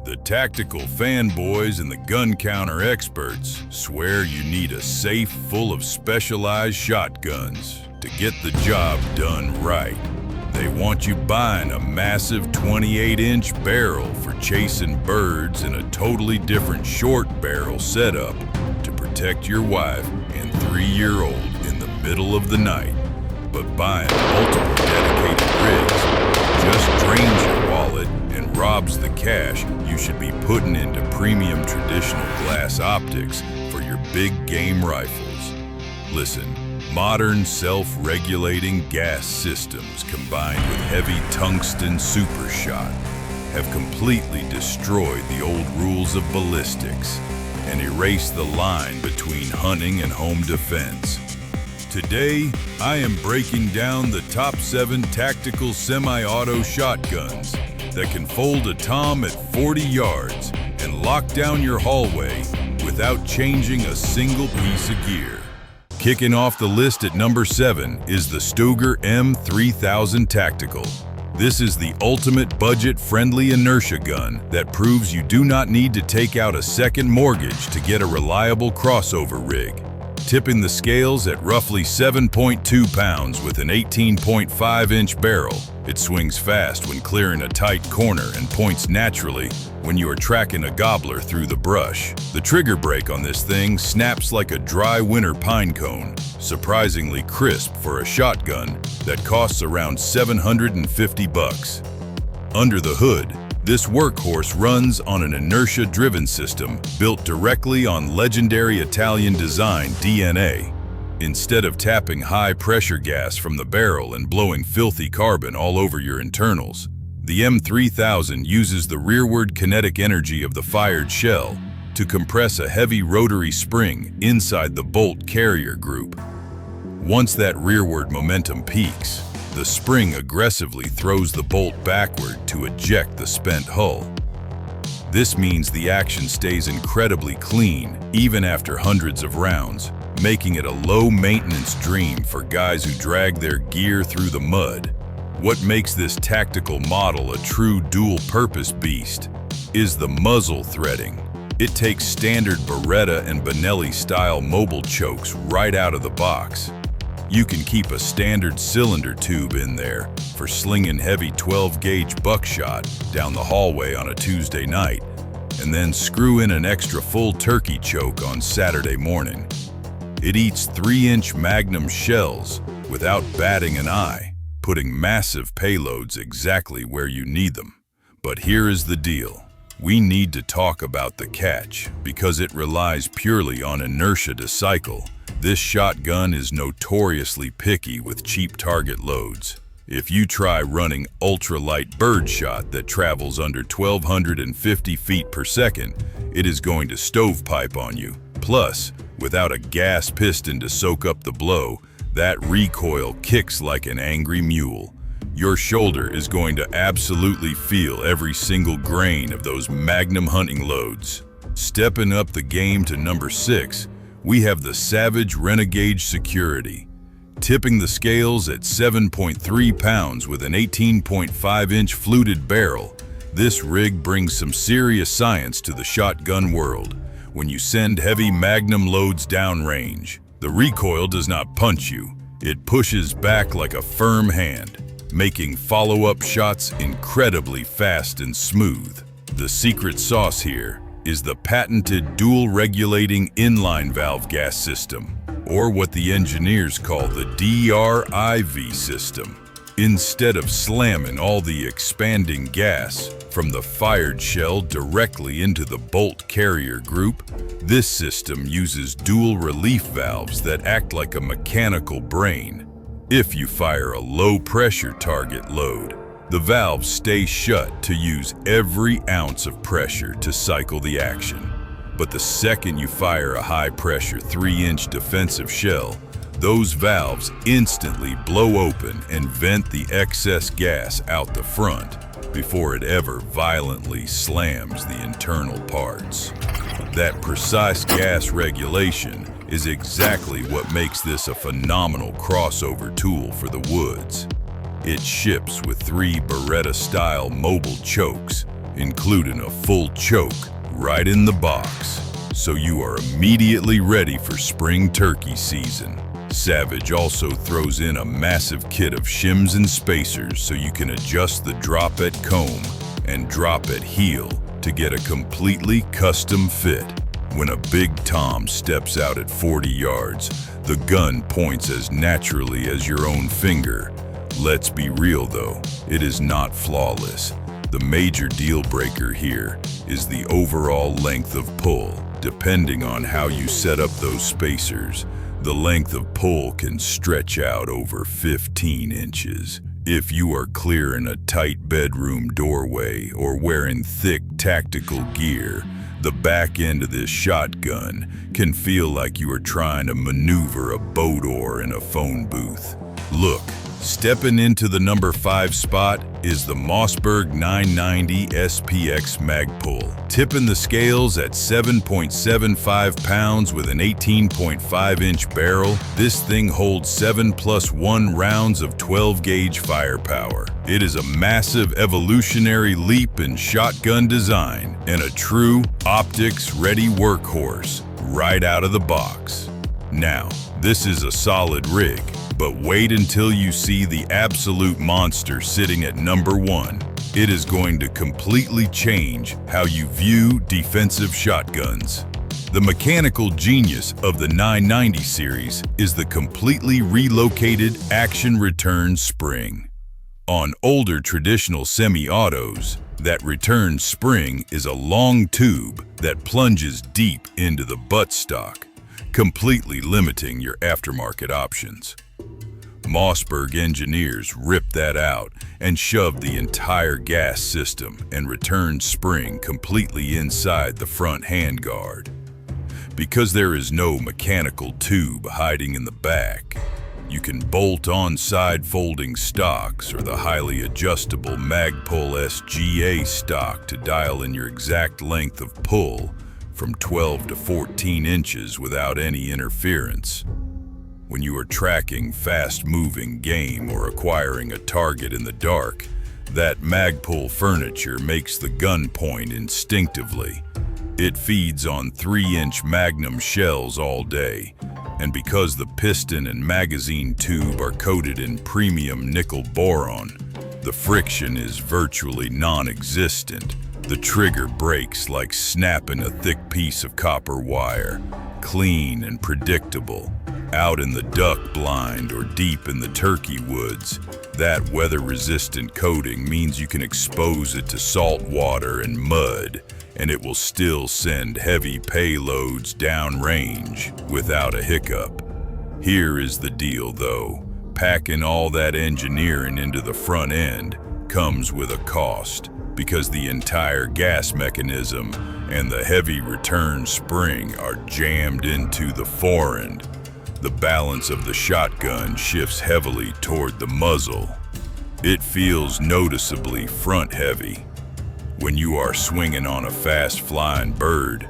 The tactical fanboys and the gun counter experts swear you need a safe full of specialized shotguns to get the job done right. They want you buying a massive 28-inch barrel for chasing birds and a totally different short barrel setup to protect your wife and 3-year-old in the middle of the night. But buying multiple dedicated rigs just drains your wallet and robs the cash you should be putting into premium traditional glass optics for your big game rifles. Listen, modern self-regulating gas systems combined with heavy tungsten super shot have completely destroyed the old rules of ballistics and erased the line between hunting and home defense. Today, I am breaking down the top 7 tactical semi-auto shotguns that can fold a tom at 40 yards and lock down your hallway without changing a single piece of gear. Kicking off the list at number 7 is the Stoeger M3000 Tactical. This is the ultimate budget-friendly inertia gun that proves you do not need to take out a second mortgage to get a reliable crossover rig. Tipping the scales at roughly 7.2 pounds with an 18.5-inch barrel, it swings fast when clearing a tight corner and points naturally when you are tracking a gobbler through the brush. The trigger brake on this thing snaps like a dry winter pine cone, surprisingly crisp for a shotgun that costs around $750. Under the hood, this workhorse runs on an inertia-driven system built directly on legendary Italian design DNA. Instead of tapping high-pressure gas from the barrel and blowing filthy carbon all over your internals, the M3000 uses the rearward kinetic energy of the fired shell to compress a heavy rotary spring inside the bolt carrier group. Once that rearward momentum peaks, the spring aggressively throws the bolt backward to eject the spent hull. This means the action stays incredibly clean even after hundreds of rounds, making it a low-maintenance dream for guys who drag their gear through the mud. What makes this tactical model a true dual-purpose beast is the muzzle threading. It takes standard Beretta and Benelli style mobile chokes right out of the box. You can keep a standard cylinder tube in there for slinging heavy 12-gauge buckshot down the hallway on a Tuesday night, and then screw in an extra full turkey choke on Saturday morning. It eats 3-inch Magnum shells without batting an eye, putting massive payloads exactly where you need them. But here is the deal. We need to talk about the catch because it relies purely on inertia to cycle. This shotgun is notoriously picky with cheap target loads. If you try running ultralight birdshot that travels under 1,250 feet per second, it is going to stovepipe on you. Plus, without a gas piston to soak up the blow, that recoil kicks like an angry mule. Your shoulder is going to absolutely feel every single grain of those Magnum hunting loads. Stepping up the game to number 6, we have the Savage Renegauge Security. Tipping the scales at 7.3 pounds with an 18.5-inch fluted barrel, this rig brings some serious science to the shotgun world. When you send heavy Magnum loads downrange, the recoil does not punch you. It pushes back like a firm hand, making follow-up shots incredibly fast and smooth. The secret sauce here is the patented dual-regulating inline valve gas system, or what the engineers call the D.R.I.V system. Instead of slamming all the expanding gas from the fired shell directly into the bolt carrier group, this system uses dual relief valves that act like a mechanical brain. If you fire a low-pressure target load, the valves stay shut to use every ounce of pressure to cycle the action. But the second you fire a high-pressure 3-inch defensive shell, those valves instantly blow open and vent the excess gas out the front before it ever violently slams the internal parts. That precise gas regulation is exactly what makes this a phenomenal crossover tool for the woods. It ships with 3 Beretta-style mobile chokes including a full choke right in the box, so you are immediately ready for spring turkey season. Savage also throws in a massive kit of shims and spacers so you can adjust the drop at comb and drop at heel to get a completely custom fit. When a big tom steps out at 40 yards, the gun points as naturally as your own finger. Let's be real though, it is not flawless. The major deal breaker here is the overall length of pull. Depending on how you set up those spacers, the length of pull can stretch out over 15 inches. If you are clearing a tight bedroom doorway or wearing thick tactical gear, the back end of this shotgun can feel like you are trying to maneuver a boat oar in a phone booth. Look, stepping into the number 5 spot is the Mossberg 990 SPX Magpul. Tipping the scales at 7.75 pounds with an 18.5-inch barrel, this thing holds 7+1 rounds of 12-gauge firepower. It is a massive evolutionary leap in shotgun design and a true optics-ready workhorse right out of the box. Now, this is a solid rig, but wait until you see the absolute monster sitting at number 1. It is going to completely change how you view defensive shotguns. The mechanical genius of the 990 series is the completely relocated action return spring. On older traditional semi-autos, that return spring is a long tube that plunges deep into the buttstock, completely limiting your aftermarket options. Mossberg engineers ripped that out and shoved the entire gas system and return spring completely inside the front handguard. Because there is no mechanical tube hiding in the back, you can bolt on side folding stocks or the highly adjustable Magpul SGA stock to dial in your exact length of pull from 12 to 14 inches without any interference. When you are tracking fast-moving game or acquiring a target in the dark, that Magpul furniture makes the gun point instinctively. It feeds on 3-inch Magnum shells all day, and because the piston and magazine tube are coated in premium nickel boron, the friction is virtually non-existent. The trigger breaks like snapping a thick piece of copper wire, clean and predictable. Out in the duck blind or deep in the turkey woods, that weather-resistant coating means you can expose it to salt water and mud, and it will still send heavy payloads downrange without a hiccup. Here is the deal though, packing all that engineering into the front end comes with a cost, because the entire gas mechanism and the heavy return spring are jammed into the forend. The balance of the shotgun shifts heavily toward the muzzle. It feels noticeably front-heavy. When you are swinging on a fast-flying bird,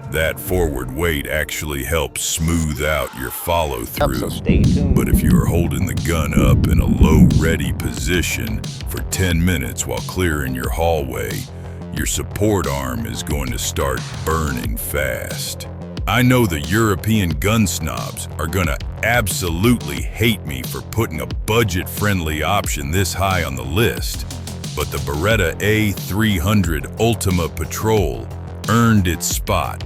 that forward weight actually helps smooth out your follow-through. So stay tuned. But if you are holding the gun up in a low ready position for 10 minutes while clearing your hallway, your support arm is going to start burning fast. I know the European gun snobs are gonna absolutely hate me for putting a budget-friendly option this high on the list, but the Beretta A300 Ultima Patrol earned its spot,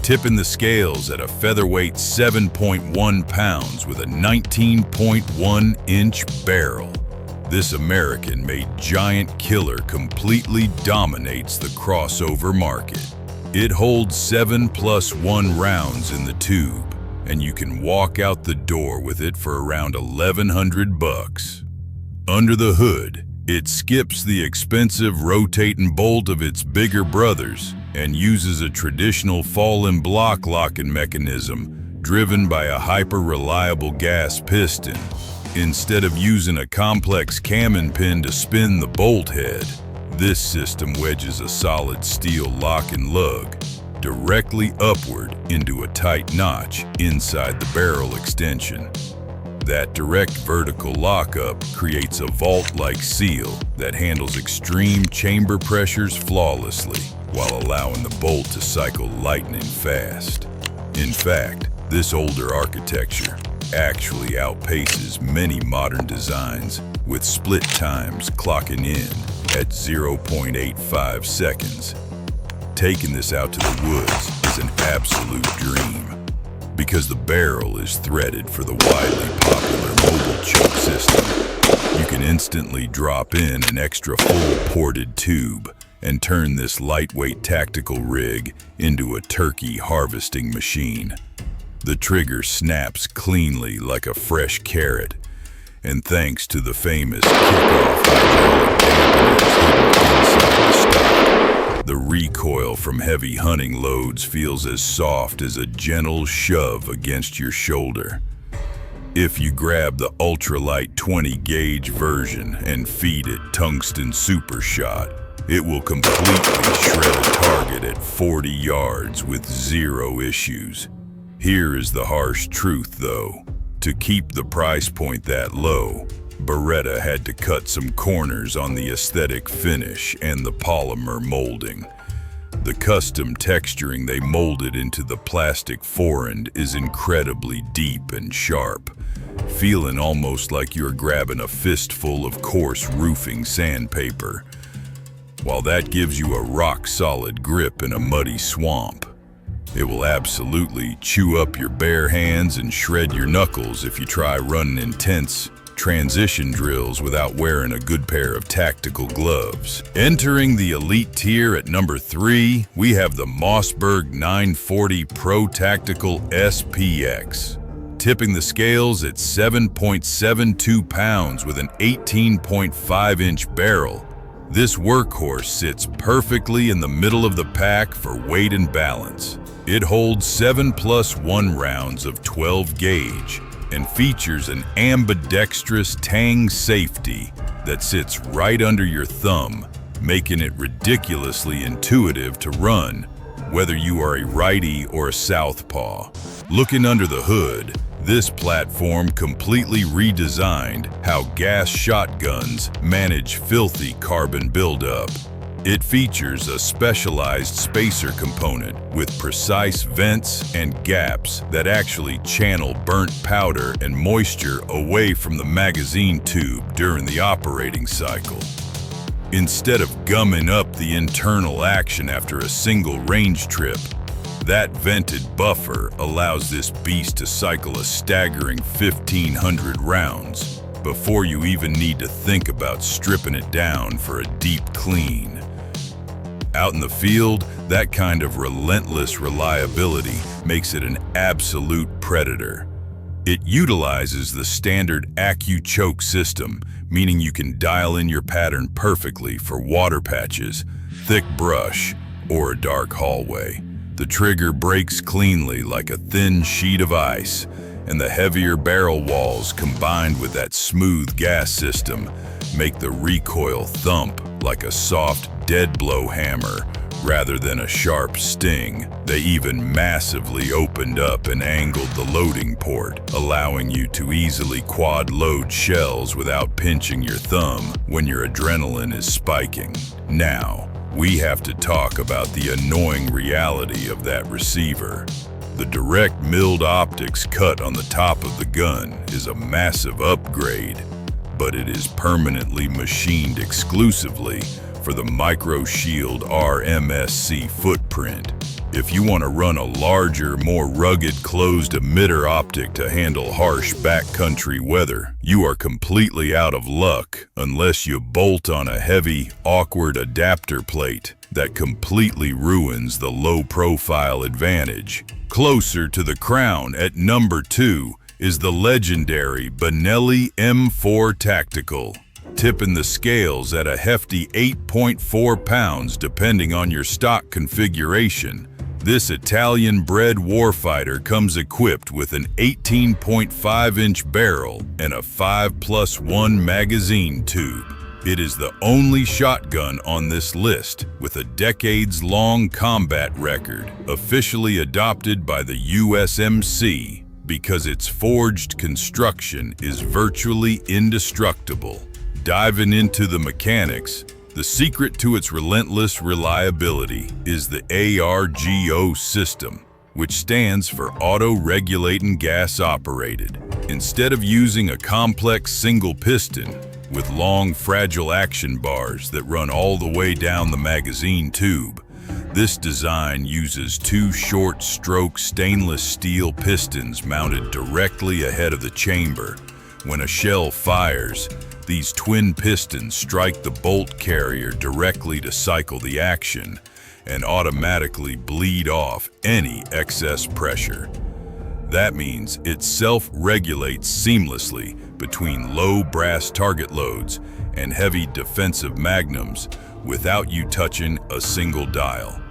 tipping the scales at a featherweight 7.1 pounds with a 19.1-inch barrel. This American-made giant killer completely dominates the crossover market. It holds 7+1 rounds in the tube, and you can walk out the door with it for around $1,100. Under the hood, it skips the expensive rotating bolt of its bigger brothers and uses a traditional fall-in block locking mechanism driven by a hyper-reliable gas piston. Instead of using a complex cam pin to spin the bolt head, this system wedges a solid steel lock and lug directly upward into a tight notch inside the barrel extension. That direct vertical lockup creates a vault-like seal that handles extreme chamber pressures flawlessly while allowing the bolt to cycle lightning fast. In fact, this older architecture actually outpaces many modern designs, with split times clocking in at 0.85 seconds. Taking this out to the woods is an absolute dream, because the barrel is threaded for the widely popular mobile choke system. You can instantly drop in an extra full ported tube and turn this lightweight tactical rig into a turkey harvesting machine. The trigger snaps cleanly like a fresh carrot, and thanks to the famous kickoff hydraulic dampeners hidden inside the stock, the recoil from heavy hunting loads feels as soft as a gentle shove against your shoulder. If you grab the ultralight 20-gauge version and feed it tungsten super shot, it will completely shred a target at 40 yards with zero issues. Here is the harsh truth, though. To keep the price point that low, Beretta had to cut some corners on the aesthetic finish and the polymer molding. The custom texturing they molded into the plastic forend is incredibly deep and sharp, feeling almost like you're grabbing a fistful of coarse roofing sandpaper. While that gives you a rock-solid grip in a muddy swamp, it will absolutely chew up your bare hands and shred your knuckles if you try running intense transition drills without wearing a good pair of tactical gloves. Entering the elite tier at number 3, we have the Mossberg 940 Pro Tactical SPX. Tipping the scales at 7.72 pounds with an 18.5-inch barrel, this workhorse sits perfectly in the middle of the pack for weight and balance. It holds 7+1 rounds of 12 gauge and features an ambidextrous tang safety that sits right under your thumb, making it ridiculously intuitive to run, whether you are a righty or a southpaw. Looking under the hood, this platform completely redesigned how gas shotguns manage filthy carbon buildup. It features a specialized spacer component with precise vents and gaps that actually channel burnt powder and moisture away from the magazine tube during the operating cycle. Instead of gumming up the internal action after a single range trip, that vented buffer allows this beast to cycle a staggering 1,500 rounds before you even need to think about stripping it down for a deep clean. Out in the field, that kind of relentless reliability makes it an absolute predator. It utilizes the standard AccuChoke system, meaning you can dial in your pattern perfectly for water patches, thick brush, or a dark hallway. The trigger breaks cleanly like a thin sheet of ice, and the heavier barrel walls combined with that smooth gas system make the recoil thump like a soft dead blow hammer rather than a sharp sting. They even massively opened up and angled the loading port, allowing you to easily quad load shells without pinching your thumb when your adrenaline is spiking. Now, we have to talk about the annoying reality of that receiver. The direct milled optics cut on the top of the gun is a massive upgrade, but it is permanently machined exclusively for the Micro Shield RMSC footprint. If you want to run a larger, more rugged closed emitter optic to handle harsh backcountry weather, you are completely out of luck unless you bolt on a heavy, awkward adapter plate that completely ruins the low-profile advantage. Closer to the crown at number 2 is the legendary Benelli M4 Tactical, tipping the scales at a hefty 8.4 pounds depending on your stock configuration. This Italian-bred warfighter comes equipped with an 18.5-inch barrel and a 5+1 magazine tube. It is the only shotgun on this list with a decades-long combat record, officially adopted by the USMC, because its forged construction is virtually indestructible. Diving into the mechanics, the secret to its relentless reliability is the ARGO system, which stands for Auto-Regulating Gas Operated. Instead of using a complex single piston with long, fragile action bars that run all the way down the magazine tube, this design uses two short-stroke stainless steel pistons mounted directly ahead of the chamber. When a shell fires, these twin pistons strike the bolt carrier directly to cycle the action and automatically bleed off any excess pressure. That means it self-regulates seamlessly between low brass target loads and heavy defensive magnums without you touching a single dial.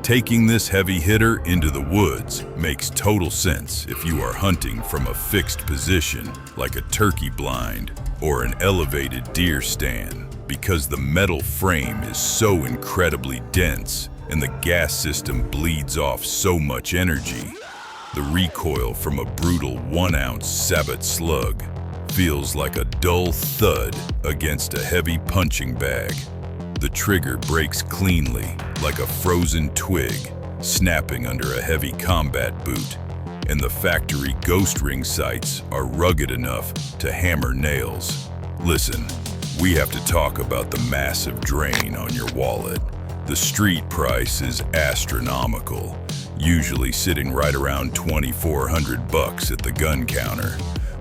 Taking this heavy hitter into the woods makes total sense if you are hunting from a fixed position like a turkey blind or an elevated deer stand, because the metal frame is so incredibly dense and the gas system bleeds off so much energy. The recoil from a brutal 1-ounce sabot slug feels like a dull thud against a heavy punching bag. The trigger breaks cleanly, like a frozen twig, snapping under a heavy combat boot, and the factory ghost ring sights are rugged enough to hammer nails. Listen, we have to talk about the massive drain on your wallet. The street price is astronomical, usually sitting right around $2,400 at the gun counter.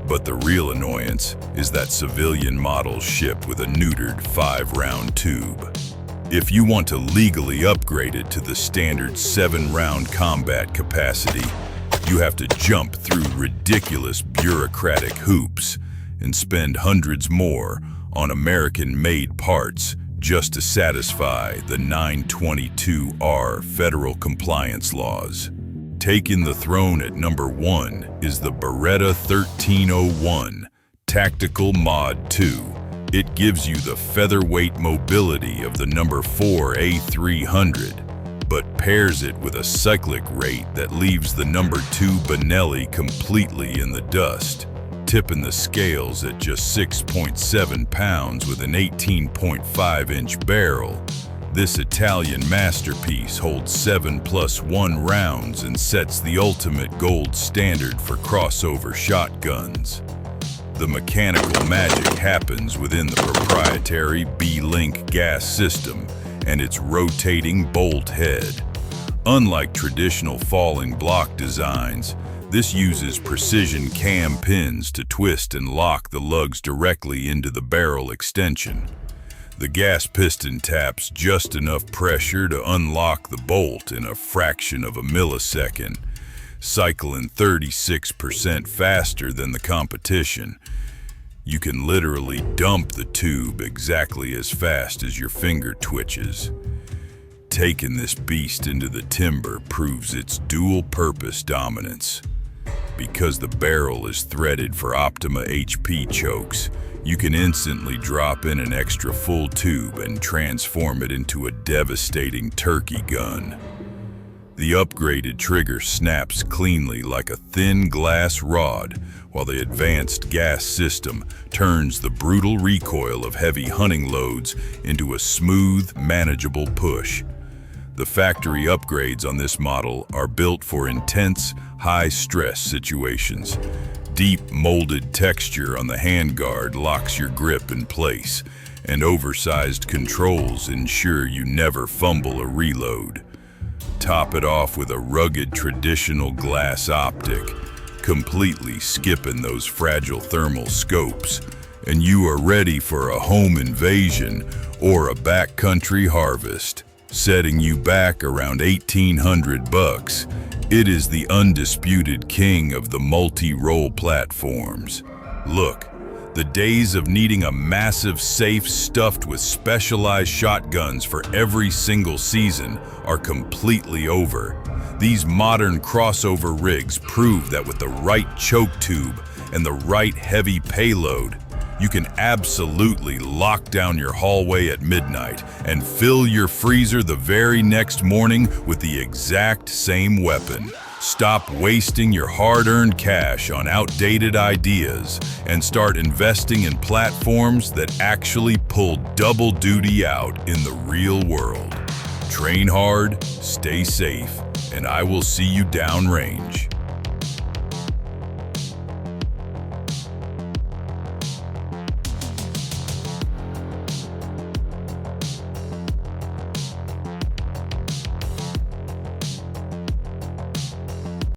But the real annoyance is that civilian models ship with a neutered 5-round tube. If you want to legally upgrade it to the standard 7-round combat capacity, you have to jump through ridiculous bureaucratic hoops and spend hundreds more on American-made parts just to satisfy the 922R federal compliance laws. Taking the throne at number 1 is the Beretta 1301 Tactical Mod 2. It gives you the featherweight mobility of the number 4 A300, but pairs it with a cyclic rate that leaves the number 2 Benelli completely in the dust, tipping the scales at just 6.7 pounds with an 18.5-inch barrel. This Italian masterpiece holds 7+1 rounds and sets the ultimate gold standard for crossover shotguns. The mechanical magic happens within the proprietary B-Link gas system and its rotating bolt head. Unlike traditional falling block designs, this uses precision cam pins to twist and lock the lugs directly into the barrel extension. The gas piston taps just enough pressure to unlock the bolt in a fraction of a millisecond, cycling 36% faster than the competition. You can literally dump the tube exactly as fast as your finger twitches. Taking this beast into the timber proves its dual-purpose dominance. Because the barrel is threaded for Ultima HP chokes, you can instantly drop in an extra full tube and transform it into a devastating turkey gun. The upgraded trigger snaps cleanly like a thin glass rod, while the advanced gas system turns the brutal recoil of heavy hunting loads into a smooth, manageable push. The factory upgrades on this model are built for intense, high-stress situations. Deep molded texture on the handguard locks your grip in place, and oversized controls ensure you never fumble a reload. Top it off with a rugged traditional glass optic, completely skipping those fragile thermal scopes, and you are ready for a home invasion or a backcountry harvest. Setting you back around $1,800, it is the undisputed king of the multi-role platforms. Look, the days of needing a massive safe stuffed with specialized shotguns for every single season are completely over. These modern crossover rigs prove that with the right choke tube and the right heavy payload, you can absolutely lock down your hallway at midnight and fill your freezer the very next morning with the exact same weapon. Stop wasting your hard-earned cash on outdated ideas and start investing in platforms that actually pull double duty out in the real world. Train hard, stay safe, and I will see you downrange.